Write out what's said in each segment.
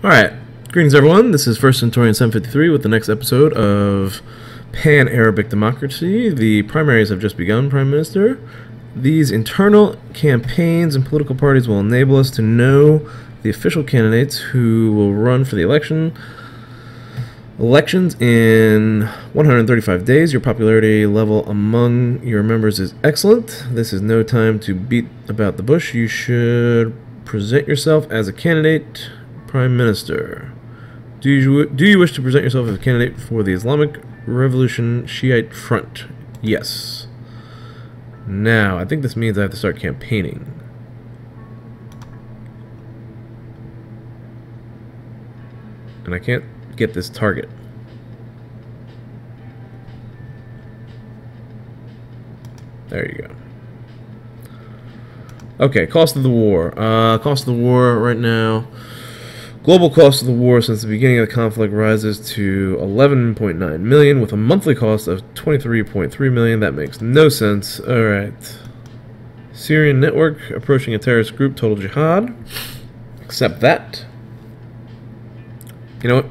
Alright, greetings everyone, this is First Centurion 753 with the next episode of Pan-Arabic Democracy. The primaries have just begun, Prime Minister. These internal campaigns and political parties will enable us to know the official candidates who will run for the elections in 135 days. Your popularity level among your members is excellent. This is no time to beat about the bush. You should present yourself as a candidate. Prime Minister, do you wish to present yourself as a candidate for the Islamic Revolution Shiite Front? Yes. Now, I think this means I have to start campaigning. And I can't get this target. There you go. Okay, cost of the war. Cost of the war right now. Global cost of the war since the beginning of the conflict rises to 11.9 million with a monthly cost of 23.3 million. That makes no sense. Alright. Syrian network approaching a terrorist group, total jihad. Accept that. You know what?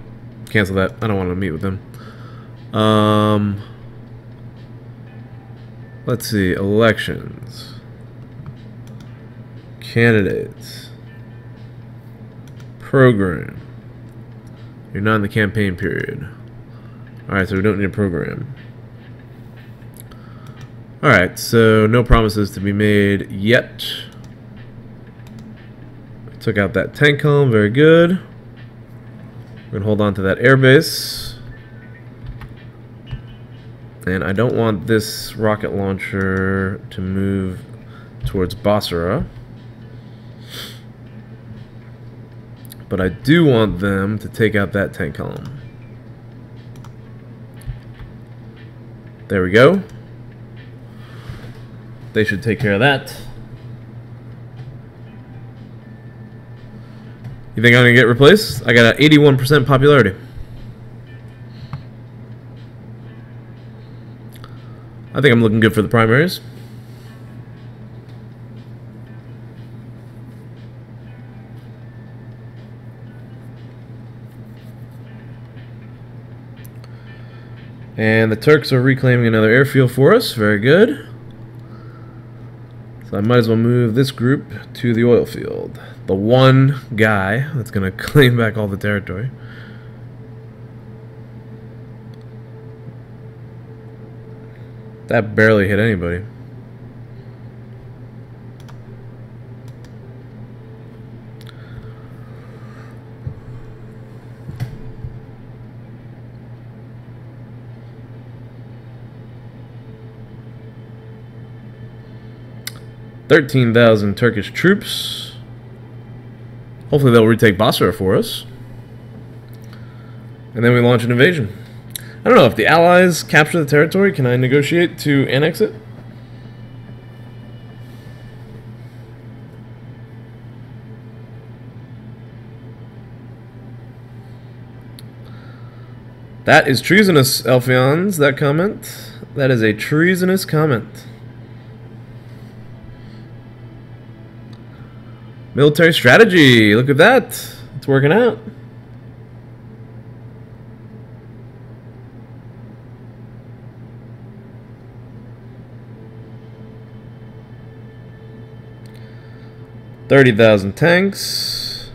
Cancel that. I don't want to meet with them. Let's see. Elections. Candidates. Program. You're not in the campaign period. Alright, so we don't need a program. Alright, so no promises to be made yet. Took out that tank column, very good. We're gonna hold on to that airbase. And I don't want this rocket launcher to move towards Basra. But I do want them to take out that tank column. There we go. They should take care of that. You think I'm gonna get replaced? I got an 81% popularity. I think I'm looking good for the primaries. And the Turks are reclaiming another airfield for us. Very good. So I might as well move this group to the oil field. The one guy that's going to claim back all the territory. That barely hit anybody. $13,000 Turkish troops. Hopefully they'll retake Basra for us. And then we launch an invasion. I don't know, if the Allies capture the territory, can I negotiate to annex it? That is treasonous, Elfions, that comment. That is a treasonous comment. Military strategy, look at that. It's working out. $30,000 tanks.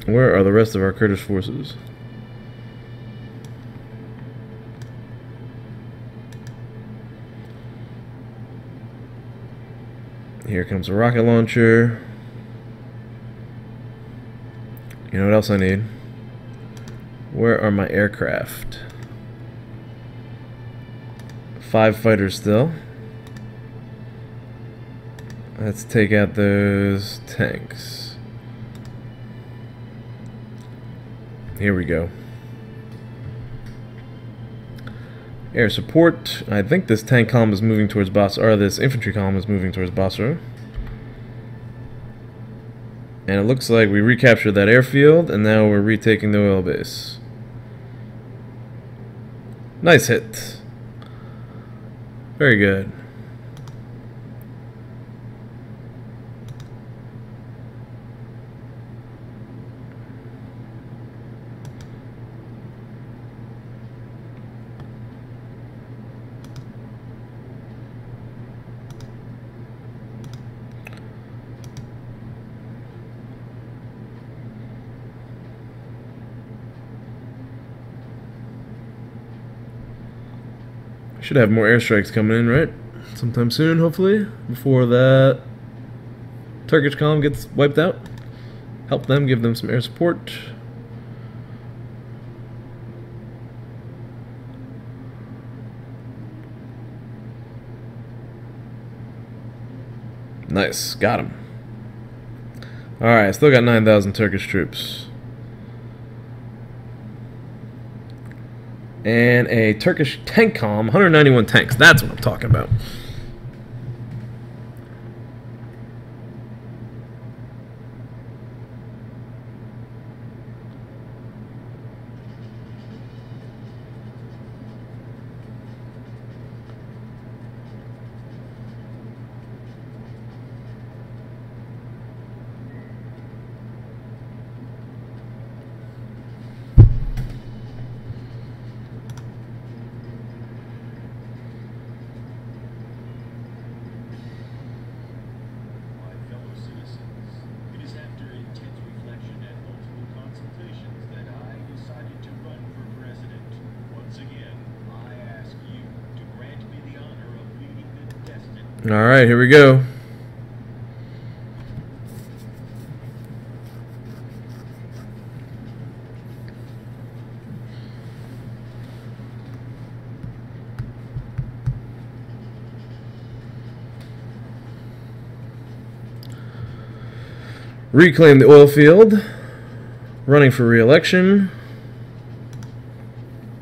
Where are the rest of our Kurdish forces? Here comes a rocket launcher. You know what else I need? Where are my aircraft? 5 fighters still. Let's take out those tanks. Here we go. Air support. I think this tank column is moving towards Basra, or this infantry column is moving towards Basra. And it looks like we recaptured that airfield, and now we're retaking the oil base. Nice hit. Very good. Should have more airstrikes coming in, right? Sometime soon, hopefully, before that Turkish column gets wiped out. Help them, give them some air support. Nice, got him. Alright, still got 9,000 Turkish troops. And a Turkish tank column, 191 tanks. That's what I'm talking about. Alright, here we go. Reclaim the oil field. Running for re-election.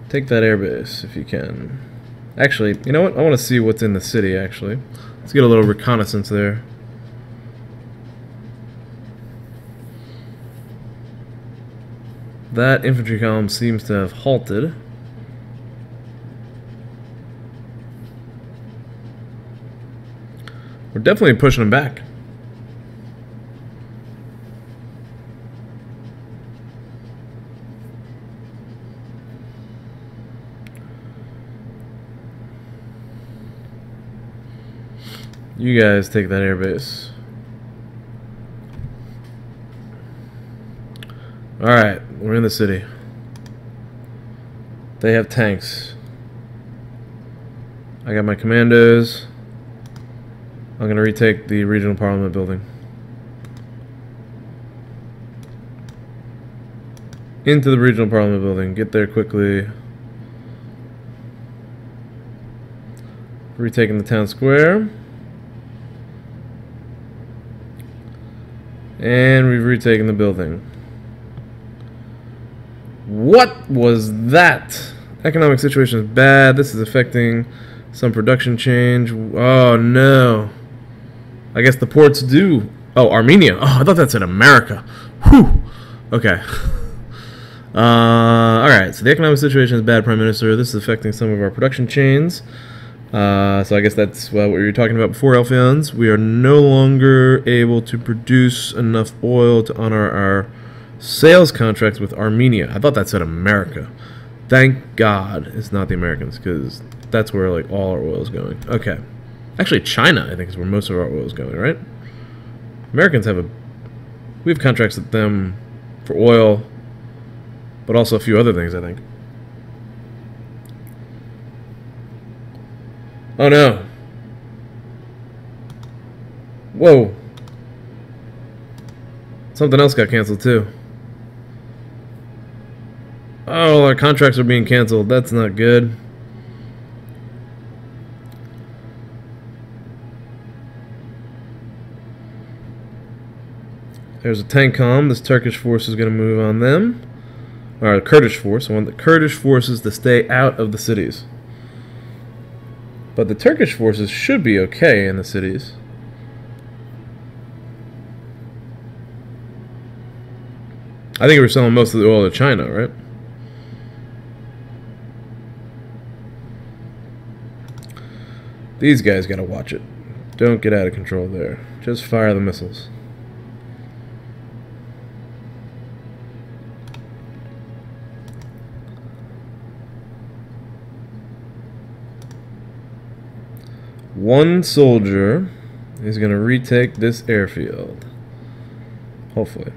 Take that airbase if you can. Actually, you know what? I want to see what's in the city, actually. Let's get a little reconnaissance there. That infantry column seems to have halted. We're definitely pushing them back. You guys take that airbase. Alright, we're in the city. They have tanks. I got my commandos. I'm gonna retake the regional parliament building. Into the regional parliament building. Get there quickly. Retaking the town square. And we've retaken the building. What was that? Economic situation is bad. This is affecting some production change. Oh no. I guess the ports do. Oh, Armenia. Oh, I thought that said America. Whew. Okay. Alright, so the economic situation is bad, Prime Minister. This is affecting some of our production chains. So I guess that's what we were talking about before, Alphons. We are no longer able to produce enough oil to honor our sales contracts with Armenia. I thought that said America. Thank God it's not the Americans, because that's where like all our oil is going. Okay. Actually, China, I think, is where most of our oil is going, right? Americans have we have contracts with them for oil, but also a few other things, I think. Oh no. Whoa. Something else got canceled too. Oh, our contracts are being canceled. That's not good. There's a tank comm. This Turkish force is going to move on them. Or the Kurdish force. I want the Kurdish forces to stay out of the cities. But the Turkish forces should be okay in the cities. I think we're selling most of the oil to China, right? These guys gotta watch it. Don't get out of control there. Just fire the missiles. One soldier is going to retake this airfield. Hopefully.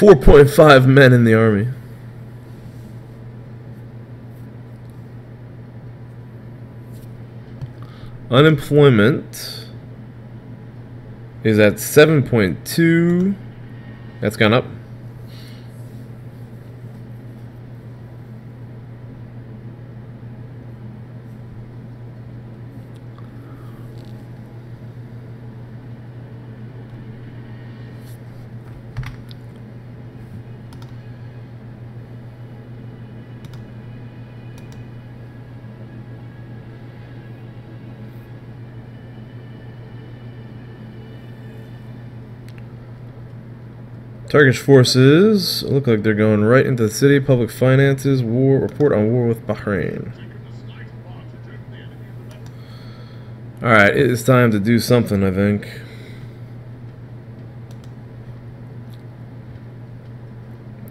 .5 men in the army. Unemployment is at 7.2. That's gone up. Turkish forces look like they're going right into the city. Public finances, war, report on war with Bahrain. Alright, it is time to do something, I think.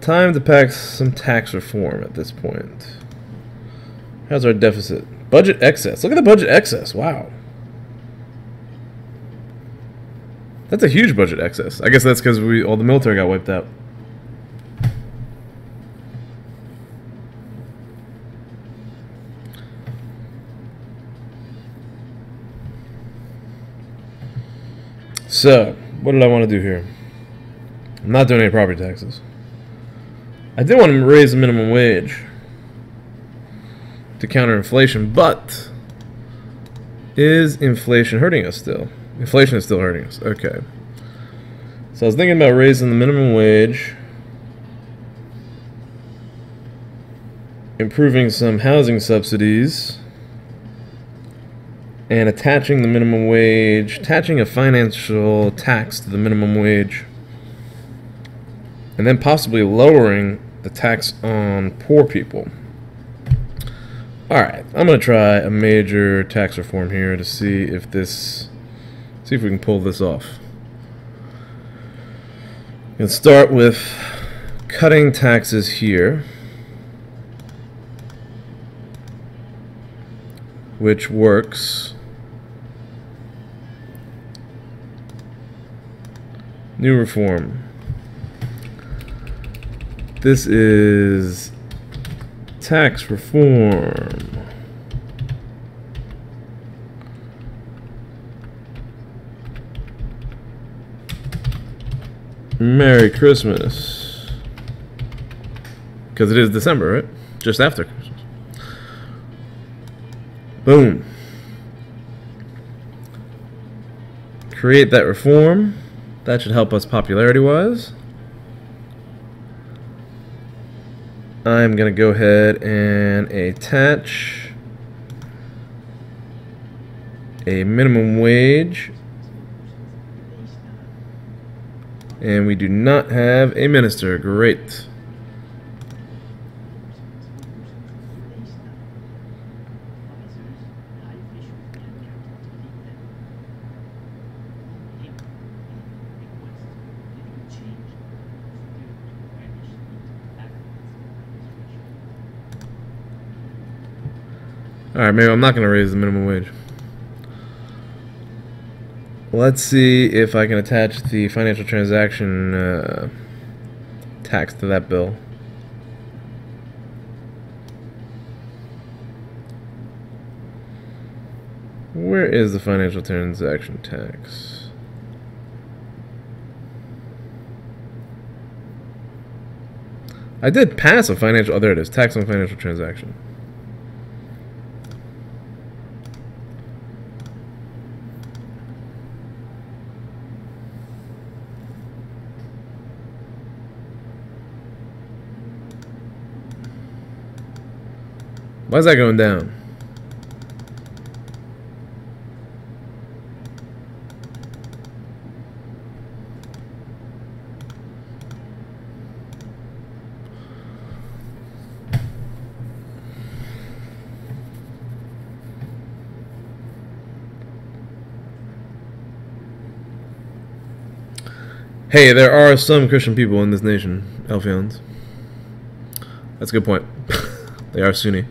Time to pack some tax reform at this point. How's our deficit? Budget excess. Look at the budget excess. Wow. That's a huge budget excess. I guess that's because all the military got wiped out. So, what did I want to do here? I'm not doing any property taxes. I did want to raise the minimum wage to counter inflation, but is inflation hurting us still? Inflation is still hurting us. Okay. So I was thinking about raising the minimum wage, improving some housing subsidies, and attaching the minimum wage, attaching a financial tax to the minimum wage, and then possibly lowering the tax on poor people. Alright, I'm going to try a major tax reform here to see if we can pull this off. We'll start with cutting taxes here, which works. New reform. This is tax reform. Merry Christmas. Because it is December, right? Just after Christmas. Boom. Create that reform. That should help us popularity-wise. I'm going to go ahead and attach a minimum wage. And we do not have a minister. Great. Alright, maybe I'm not going to raise the minimum wage. Let's see if I can attach the financial transaction tax to that bill. Where is the financial transaction tax? I did pass a financial... Oh, there it is. Tax on financial transaction. Why is that going down? Hey, there are some Christian people in this nation, Elfions. That's a good point. They are Sunni.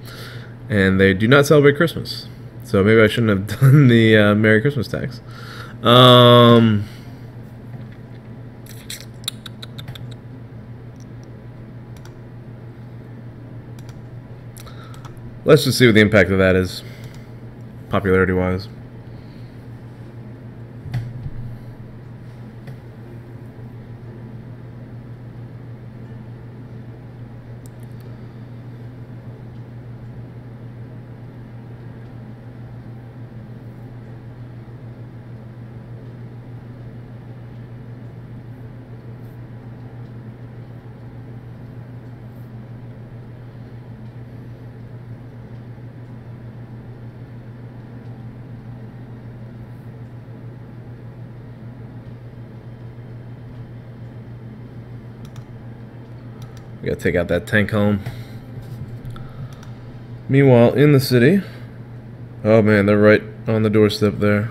And they do not celebrate Christmas. So maybe I shouldn't have done the Merry Christmas tax. Let's just see what the impact of that is, popularity-wise. We gotta take out that tank home. Meanwhile, in the city... Oh man, they're right on the doorstep there.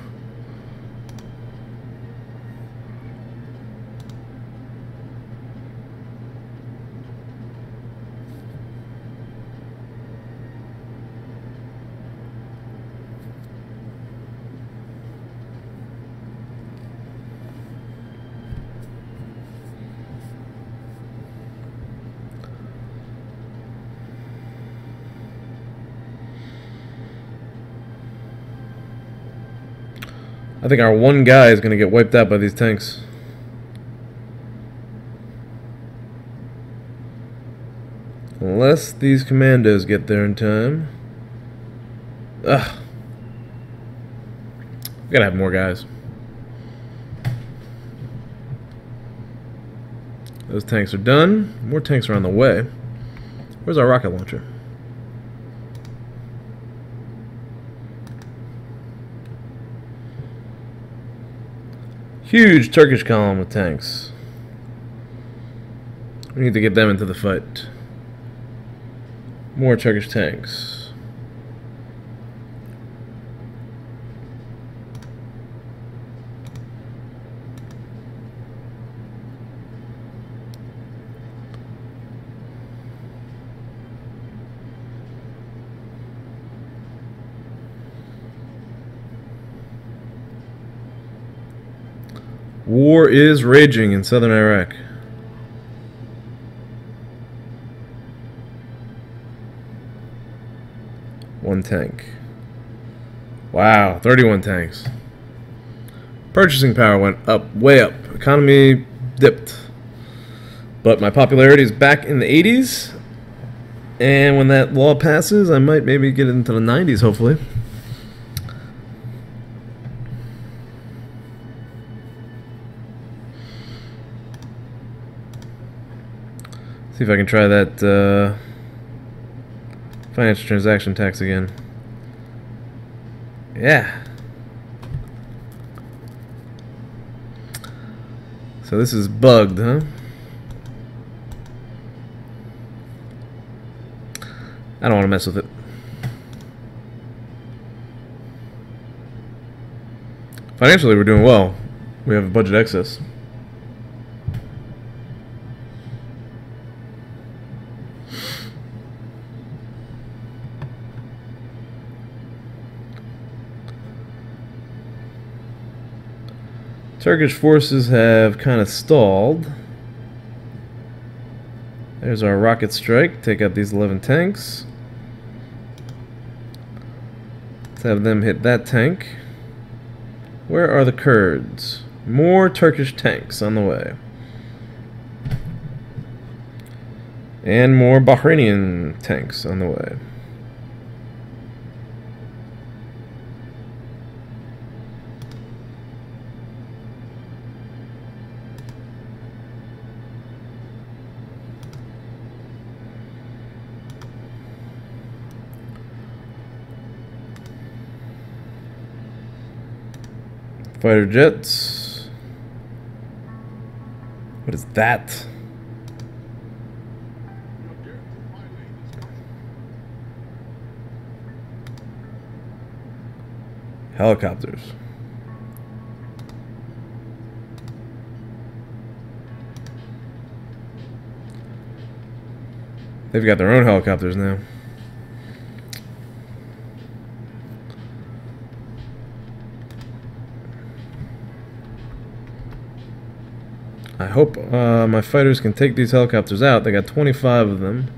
I think our one guy is going to get wiped out by these tanks. Unless these commandos get there in time. Ugh. We gotta have more guys. Those tanks are done. More tanks are on the way. Where's our rocket launcher? Huge Turkish column of tanks. We need to get them into the fight. More Turkish tanks. War is raging in southern Iraq. One tank. Wow, 31 tanks. Purchasing power went up, way up. Economy dipped. But my popularity is back in the 80s. And when that law passes, I might maybe get into the 90s, hopefully. See if I can try that financial transaction tax again. Yeah. So this is bugged, huh? I don't want to mess with it. Financially, we're doing well. We have a budget excess. Turkish forces have kind of stalled. There's our rocket strike. Take out these 11 tanks. Let's have them hit that tank. Where are the Kurds? More Turkish tanks on the way. And more Bahrainian tanks on the way. Fighter jets. What is that? Helicopters. They've got their own helicopters now. I hope my fighters can take these helicopters out. They got 25 of them.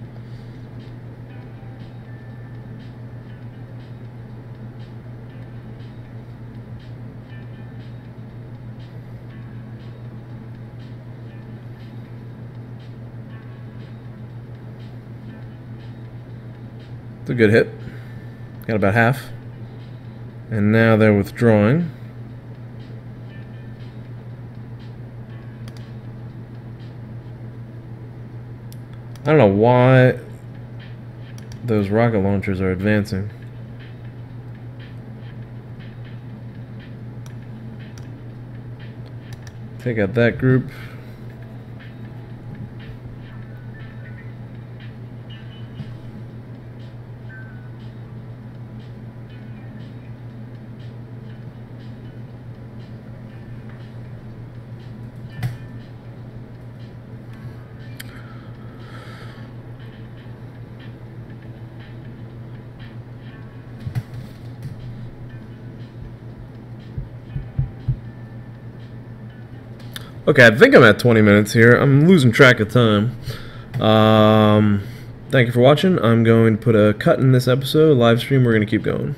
It's a good hit. Got about half. And now they're withdrawing. I don't know why those rocket launchers are advancing. Take out that group. Okay, I think I'm at 20 minutes here. I'm losing track of time. Thank you for watching. I'm going to put a cut in this episode. Live stream, we're going to keep going.